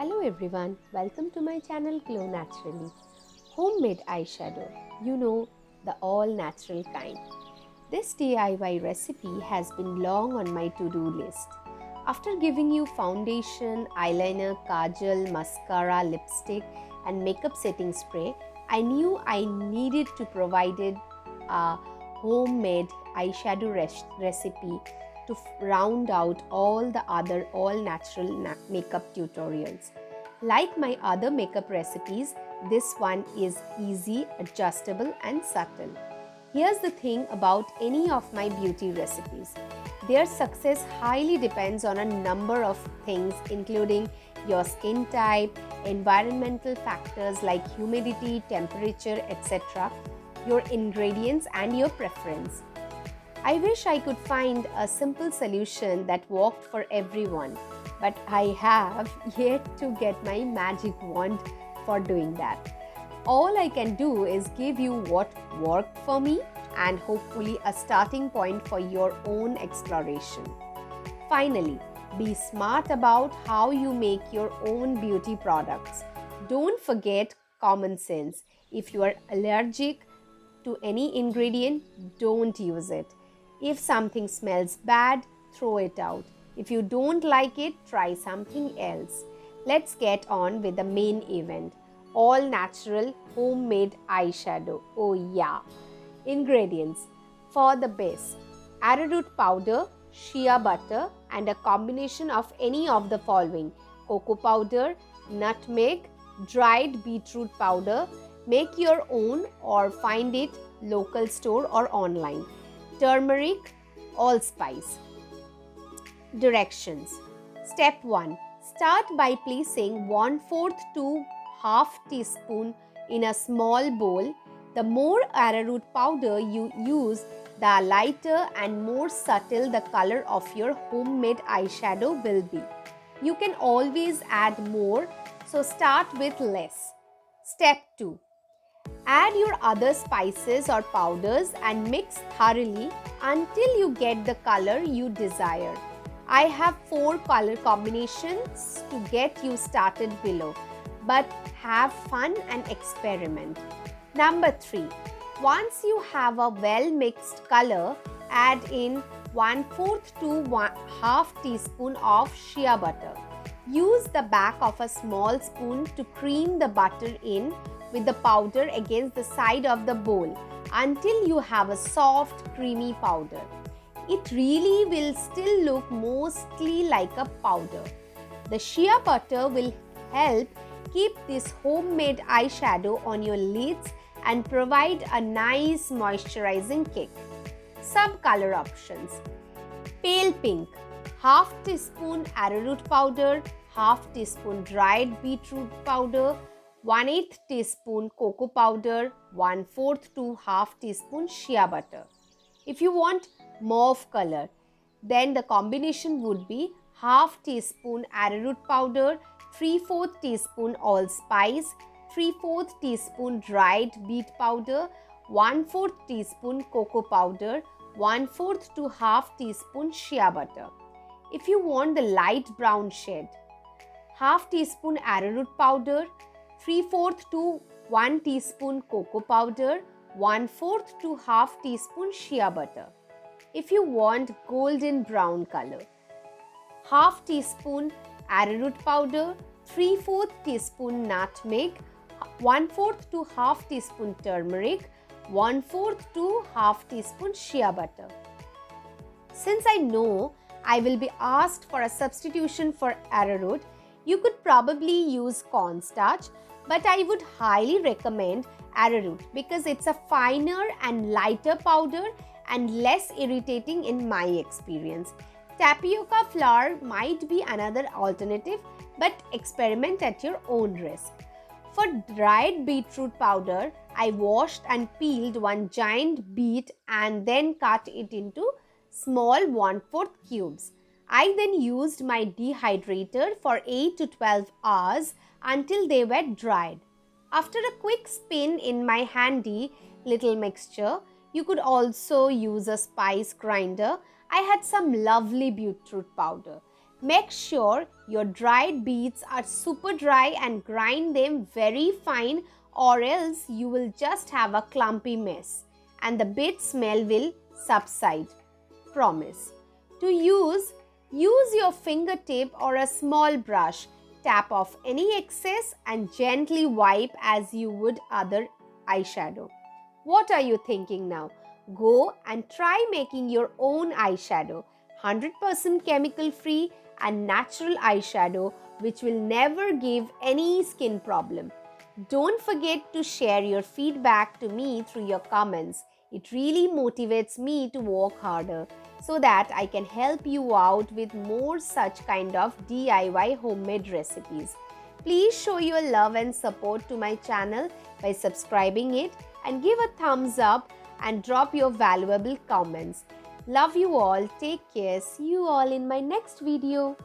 Hello everyone, welcome to my channel Glow Naturally. Homemade eyeshadow, the all natural kind. This DIY recipe has been long on my to-do list. After giving you foundation, eyeliner, kajal, mascara, lipstick and makeup setting spray, I knew I needed to provide a homemade eyeshadow recipe to round out all the other all natural makeup tutorials. Like my other makeup recipes, this one is easy, adjustable and subtle. Here's the thing about any of my beauty recipes. Their success highly depends on a number of things including your skin type, environmental factors like humidity, temperature, etc., your ingredients and your preference. I wish I could find a simple solution that worked for everyone, but I have yet to get my magic wand for doing that. All I can do is give you what worked for me and hopefully a starting point for your own exploration. Finally, be smart about how you make your own beauty products. Don't forget common sense. If you are allergic to any ingredient, don't use it. If something smells bad, throw it out. If you don't like it, try something else. Let's get on with the main event. All natural homemade eyeshadow. Oh yeah. Ingredients for the base: arrowroot powder, shea butter and a combination of any of the following: cocoa powder, nutmeg, dried beetroot powder. Make your own or find it local store or online. Turmeric, allspice. Directions. Step 1. Start by placing 1/4 to half teaspoon in a small bowl. The more arrowroot powder you use, the lighter and more subtle the color of your homemade eyeshadow will be. You can always add more, so start with less. Step 2. Add your other spices or powders and mix thoroughly until you get the color you desire. I have 4 color combinations to get you started below, but have fun and experiment. Number 3. Once you have a well mixed color, add in 1/4 to 1/2 teaspoon of shea butter. Use the back of a small spoon to cream the butter in with the powder against the side of the bowl until you have a soft, creamy powder. It really will still look mostly like a powder. The shea butter will help keep this homemade eyeshadow on your lids and provide a nice moisturizing kick. Some color options: pale pink, half teaspoon arrowroot powder, half teaspoon dried beetroot powder, 1/8 teaspoon cocoa powder, 1/4 to half teaspoon shea butter. If you want mauve color, then the combination would be half teaspoon arrowroot powder, 3/4 teaspoon allspice, 3/4 teaspoon dried beet powder, 1/4 teaspoon cocoa powder, 1/4 to half teaspoon shea butter. If you want the light brown shade, half teaspoon arrowroot powder, 3/4 to 1 teaspoon cocoa powder, 1/4 to half teaspoon shea butter. If you want golden brown color, half teaspoon arrowroot powder, 3/4 teaspoon nutmeg, 1/4 to half teaspoon turmeric, 1/4 to half teaspoon shea butter. Since I know I will be asked for a substitution for arrowroot, you could probably use cornstarch, but I would highly recommend arrowroot because it's a finer and lighter powder and less irritating in my experience. Tapioca flour might be another alternative, but experiment at your own risk. For dried beetroot powder, I washed and peeled one giant beet and then cut it into small 1/4 cubes. I then used my dehydrator for 8 to 12 hours until they were dried. After a quick spin in my handy little mixture, you could also use a spice grinder. I had some lovely beetroot powder. Make sure your dried beads are super dry and grind them very fine, or else you will just have a clumpy mess and the bit smell will subside. Promise. To use your fingertip or a small brush. Tap off any excess and gently wipe as you would other eyeshadow. What are you thinking now? Go and try making your own eyeshadow. 100% chemical free and natural eyeshadow which will never give any skin problem. Don't forget to share your feedback to me through your comments. It really motivates me to work harder so that I can help you out with more such kind of DIY homemade recipes. Please show your love and support to my channel by subscribing it and give a thumbs up and drop your valuable comments. Love you all. Take care. See you all in my next video.